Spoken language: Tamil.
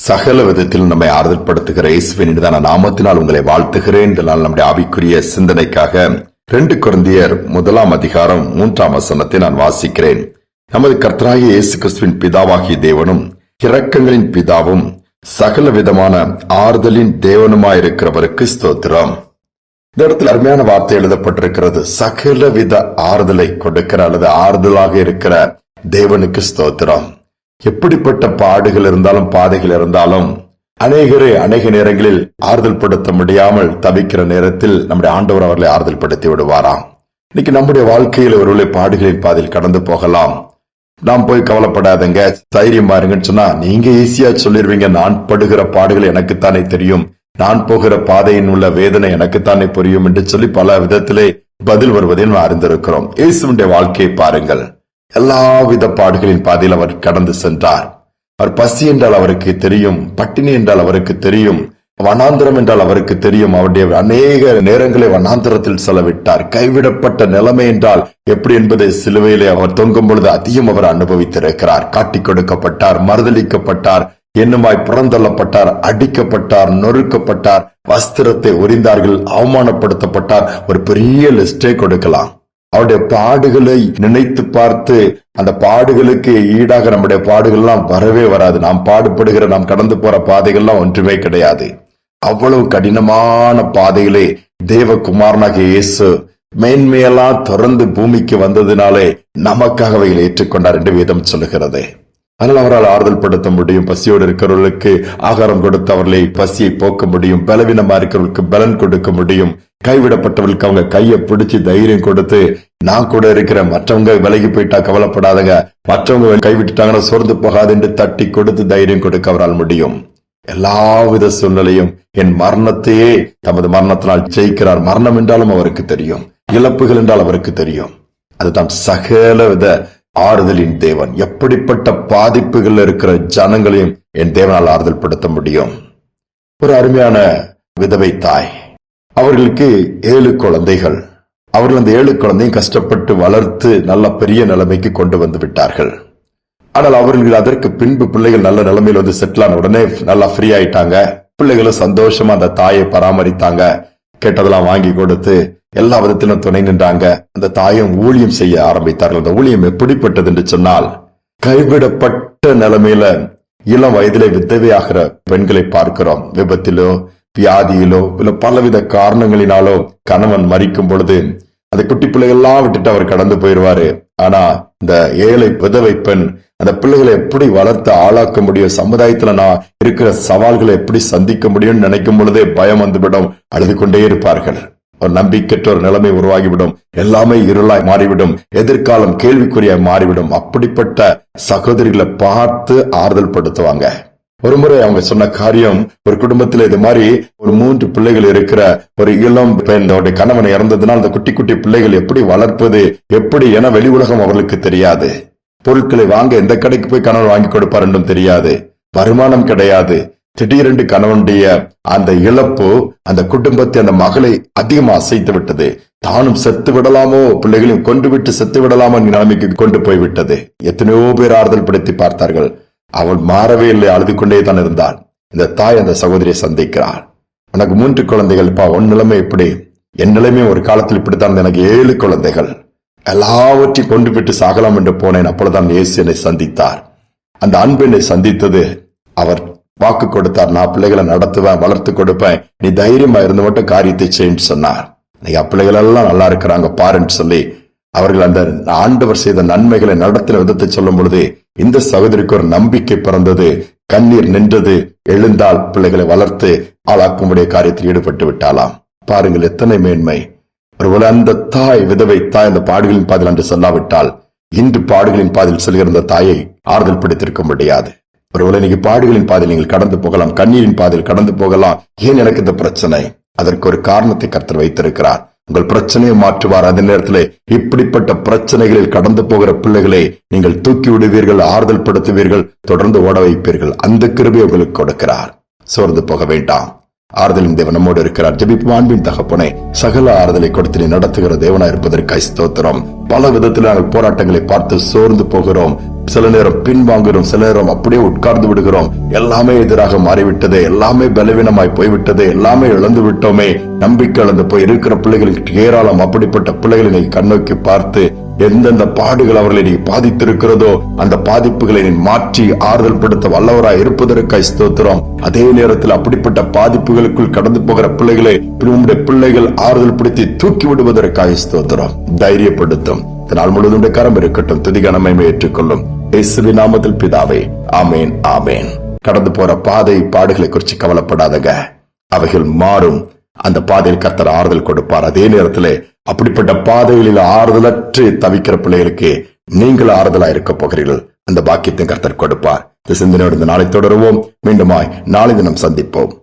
சகல விதத்தில் நம்மை ஆறுதல் படுத்துகிற இயேசுவின் இனிதான நாமத்தினால் உங்களை வாழ்த்துகிறேன். இந்த நாள் நம்முடைய ஆவிக்குரிய சிந்தனைக்காக 2 கொரிந்தியர் 1:3 நான் வாசிக்கிறேன். நமது கர்த்தராகிய இயேசு கிறிஸ்துவின் பிதாவாகிய தேவனும் இரக்கங்களின் பிதாவும் சகல விதமான ஆறுதலின் தேவனுமாயிருக்கிறவருக்கு ஸ்தோத்திரம். இந்த இடத்தில் அருமையான வார்த்தை எழுதப்பட்டிருக்கிறது. சகல வித ஆறுதலை கொடுக்கிற அல்லது ஆறுதலாக இருக்கிற தேவனுக்கு ஸ்தோத்திரம். எப்படிப்பட்ட பாடுகள் இருந்தாலும் பாதைகள் இருந்தாலும் அநேக நேரங்களில் ஆறுதல் படுத்த முடியாமல் தவிக்கிற நேரத்தில் நம்முடைய ஆண்டவர் அவர்களை ஆறுதல் படுத்தி விடுவாராம். இன்னைக்கு நம்முடைய வாழ்க்கையில் ஒருவேளை பாடுகளின் பாதையில் கடந்து போகலாம். நாம் போய் கவலைப்படாதங்க, தைரியமா இருங்கன்னு சொன்னா நீங்க ஈஸியா சொல்லிருவீங்க. நான் படுகிற பாடுகள் எனக்குத்தானே தெரியும், நான் போகிற பாதையின் உள்ள வேதனை எனக்குத்தானே புரியும் என்று சொல்லி பல விதத்திலே பதில் வருவதை நாம் அறிந்திருக்கிறோம். இயேசுவினுடைய வாழ்க்கையை பாருங்கள். எல்லாவித பாடுகளின் பாதையில் அவர் கடந்து சென்றார். அவர் பசி என்றால் அவருக்கு தெரியும், பட்டினி என்றால் அவருக்கு தெரியும், வனாந்திரம் என்றால் அவருக்கு தெரியும். அவருடைய அநேக நேரங்களை வனாந்திரத்தில் செலவிட்டார். கைவிடப்பட்ட நிலைமை என்றால் எப்படி என்பதை சிலுவையிலே அவர் தொங்கும் பொழுது அதிகம் அவர் அனுபவித்திருக்கிறார். காட்டிக் கொடுக்கப்பட்டார், மறுதளிக்கப்பட்டார், என்னுமாய் புறந்தள்ளப்பட்டார், அடிக்கப்பட்டார், நொறுக்கப்பட்டார், வஸ்திரத்தை உரிந்தார்கள், அவமானப்படுத்தப்பட்டார். ஒரு பெரிய லிஸ்டே கொடுக்கலாம். அவருடைய பாடுகளை நினைத்து பார்த்து அந்த பாடுகளுக்கு ஈடாக நம்முடைய பாடுகள்லாம் வரவே வராது. நாம் பாடுபடுகிற நாம் கடந்து போற பாதைகள்லாம் ஒன்றுமே கிடையாது. அவ்வளவு கடினமான பாதையிலே தேவகுமாரனாகிய இயேசு மேன்மையெல்லாம் தொடர்ந்து பூமிக்கு வந்ததினாலே நமக்காக அவைகளை ஏற்றுக்கொண்டார் என்று வேதம் சொல்லுகிறது. அதனால் அவரால் ஆறுதல் படுத்த முடியும். பசியோடு இருக்கிறவர்களுக்கு ஆகாரம் கொடுத்து அவர்களை பசியை போக்க முடியும். பலவீனமா இருக்கிறவர்களுக்கு பலன் கொடுக்க முடியும். கைவிடப்பட்டவர்களுக்கு அவங்க கையை பிடிச்சு தைரியம் கொடுத்து, நான் கூட இருக்கிற, மற்றவங்க விலகி போயிட்டா கவலைப்படாதங்க, மற்றவங்க கைவிட்டுட்டாங்கன்னா சோர்ந்து போகாது என்று தட்டி கொடுத்து தைரியம் கொடுக்க அவரால் முடியும். எல்லாவித சூழ்நிலையும் என் மரணத்தையே தமது மரணத்தினால் ஜெயிக்கிறார். மரணம் என்றாலும் அவருக்கு தெரியும், இழப்புகள் என்றால் அவருக்கு தெரியும். அதுதான் சகல வித ஆறுதலின் தேவன். எப்படிப்பட்ட பாதிப்புகள் இருக்கிற ஜனங்களையும் என் தேவனால் ஆறுதல் படுத்த முடியும். ஒரு அருமையான விதவை தாய், அவர்களுக்கு 7 குழந்தைகள். அவர்கள் அந்த 7 குழந்தையும் கஷ்டப்பட்டு வளர்த்து நல்ல பெரிய நிலைமைக்கு கொண்டு வந்து விட்டார்கள். ஆனால் அவர்கள் அதற்கு பின்பு பிள்ளைகள் நல்ல நிலைமையில் வந்து செட்டில் ஆன உடனே நல்லா ஃப்ரீ ஆயிட்டாங்க. பிள்ளைகளும் சந்தோஷமா அந்த தாயை பராமரித்தாங்க. கேட்டதெல்லாம் வாங்கி கொடுத்து எல்லா விதத்திலும் துணை நின்றாங்க. அந்த தாயும் ஊழியம் செய்ய ஆரம்பித்தார்கள். அந்த ஊழியம் எப்படிப்பட்டது என்று சொன்னால், கைவிடப்பட்ட நிலைமையில இளம் வயதிலே விதவையாகிற பெண்களை பார்க்கிறோம். விபத்திலோ வியாதியிலோ இல்ல பலவித காரணங்களினாலோ கணவன் மரிக்கும் பொழுது அந்த குட்டி பிள்ளைகள்லாம் விட்டுட்டு அவர் கடந்து போயிடுவாரு. ஆனா இந்த ஏழை விதவை பெண் அந்த பிள்ளைகளை எப்படி வளர்த்து ஆளாக்க முடியும், சமுதாயத்துல நான் இருக்கிற சவால்களை எப்படி சந்திக்க முடியும்னு நினைக்கும் பொழுதே பயம் வந்துவிடும். அழுது கொண்டே இருப்பார்கள். ஒரு நம்பிக்கையற்ற ஒரு நிலைமை உருவாகிவிடும். எல்லாமே இருளாய் மாறிவிடும். எதிர்காலம் கேள்விக்குறியாய் மாறிவிடும். அப்படிப்பட்ட சகோதரிகளை பார்த்து ஆறுதல் படுத்துவாங்க. ஒரு முறை அவங்க சொன்ன காரியம், ஒரு குடும்பத்தில் இது மாதிரி ஒரு 3 பிள்ளைகள் இருக்கிற ஒரு இளம் பெண், அவருடைய கணவன் இறந்ததுனால் அந்த குட்டி குட்டி பிள்ளைகள் எப்படி வளர்ப்பது, எப்படி என வெளி உலகம் அவர்களுக்கு தெரியாது. பொருட்களை வாங்க எந்த கடைக்கு போய் கணவன் வாங்கி கொடுப்பார் என்றும் தெரியாது. வருமானம் கிடையாது. திடீரென்று கணவனுடைய அந்த இழப்பு அந்த குடும்பத்தை, அந்த மகளை அதிகமா அசைத்து விட்டது. தானும் செத்து விடலாமோ, பிள்ளைகளையும் கொண்டு விட்டு செத்து விடலாமோ நிலைமைக்கு கொண்டு போய்விட்டது. எத்தனையோ பேர் ஆறுதல் படுத்தி பார்த்தார்கள். அவள் மாறவே இல்லை, அழுது கொண்டே தான் இருந்தாள். இந்த தாய் அந்த சகோதரியை சந்திக்கிறாள். எனக்கு 3 குழந்தைகள், உன் நிலைமை எப்படி? என் நிலைமை ஒரு காலத்தில் இப்படித்தான். எனக்கு 7 குழந்தைகள், எல்லாவற்றையும் கொண்டு விட்டு சாகலாம் என்று போனேன். அப்பொழுதுதான் இயேசு என்னை சந்தித்தார். அந்த அன்பு என்னை சந்தித்தது. அவர் வாக்கு கொடுத்தார், நான் பிள்ளைகளை நடத்துவேன், வளர்த்து கொடுப்பேன், நீ தைரியமா இருந்து மட்டும் காரியத்தை செய்யு சொன்னார். நீங்க பிள்ளைகள் எல்லாம் நல்லா இருக்கிறாங்க பாருன்னு சொல்லி அவர்கள் அந்த ஆண்டவர் செய்த நன்மைகளை நடத்தின விதத்தை சொல்லும் பொழுது இந்த சகோதரிக்கு ஒரு நம்பிக்கை பிறந்தது. கண்ணீர் நின்றது. எழுந்தால் பிள்ளைகளை வளர்த்து ஆளாக்கும்படிய காரியத்தில் ஈடுபட்டு விட்டாலாம். பாருங்கள் எத்தனை மேன்மை. ஒருவேளை அந்த தாய், விதவை தாய், அந்த பாடுகளின் பாதையில் என்று சொல்லாவிட்டால் இன்று பாடுகளின் பாதையில் செல்கிற அந்த தாயை ஆறுதல் படுத்திருக்க முடியாது. ஒருவேளை இன்னைக்கு பாடுகளின் பாதையில் நீங்கள் கடந்து போகலாம், கண்ணீரின் பாதையில் கடந்து போகலாம். ஏன் எனக்கு இந்த பிரச்சனை? அதற்கு ஒரு காரணத்தை கர்த்தர் வைத்திருக்கிறார். உங்கள் பிரச்சனையை மாற்றுவார். அதே நேரத்தில் இப்படிப்பட்ட பிரச்சனைகளில் கடந்து போகிற பிள்ளைகளை நீங்கள் தூக்கி விடுவீர்கள், ஆறுதல் படுத்துவீர்கள், தொடர்ந்து ஓட வைப்பீர்கள். அந்த கிருபையை உங்களுக்கு கொடுக்கிறார். சோர்ந்து போக வேண்டாம். ஆறுதலின் தேவன் நம்மோடு இருக்கிறார். ஜெபிப்போம். அன்பின் தகப்பனே, சகல ஆறுதலை கொடுத்து நீ நடத்துகிற தேவனா இருப்பதற்காய் ஸ்தோத்திரம். பல விதத்தில் நாங்கள் போராட்டங்களை பார்த்து சோர்ந்து போகிறோம். சில நேரம் பின்வாங்குறோம், சில நேரம் அப்படியே உட்கார்ந்து விடுகிறோம். எல்லாமே எதிராக மாறிவிட்டது, எல்லாமே பலவீனமாய் போய்விட்டது, எல்லாமே இழந்து விட்டோமே, நம்பிக்கை இழந்து போய் இருக்கிற பிள்ளைகளுக்கு ஏராளம் அப்படிப்பட்ட பிள்ளைகளை நீ கண்ணோக்கி பார்த்து எந்தெந்த பாடுகள் அவர்களை நீ பாதித்திருக்கிறதோ அந்த பாதிப்புகளை நீ மாற்றி ஆறுதல் படுத்த வல்லவராய் இருப்பதற்காய் ஸ்தோத்திரம். அதே நேரத்தில் அப்படிப்பட்ட பாதிப்புகளுக்குள் கடந்து போகிற பிள்ளைகளை உம்முடைய பிள்ளைகள் ஆறுதல் படுத்தி தூக்கி விடுவதற்காய் ஸ்தோத்திரம். தைரியப்படுத்தும். நாள் முழுவதும் கரம் இருக்கட்டும். துதிகனமை ஏற்றுக்கொள்ளும் இயேசுவின் நாமத்தில் பிதாவே, ஆமேன் ஆமேன். கடந்து போற பாதை பாடுகளை குறித்து கவலைப்படாதங்க, அவைகள் மாறும். அந்த பாதையில் கர்த்தர் ஆறுதல் கொடுப்பார். அதே நேரத்தில் அப்படிப்பட்ட பாதைகளில் ஆறுதலற்று தவிக்கிற பிள்ளைகளுக்கு நீங்கள் ஆறுதலா இருக்க போகிறீர்கள். அந்த பாக்கியத்தை கர்த்தர் கொடுப்பார். இந்த சிந்தனையோடு இந்த நாளை தொடருவோம். மீண்டுமாய் நாளை தினம் சந்திப்போம்.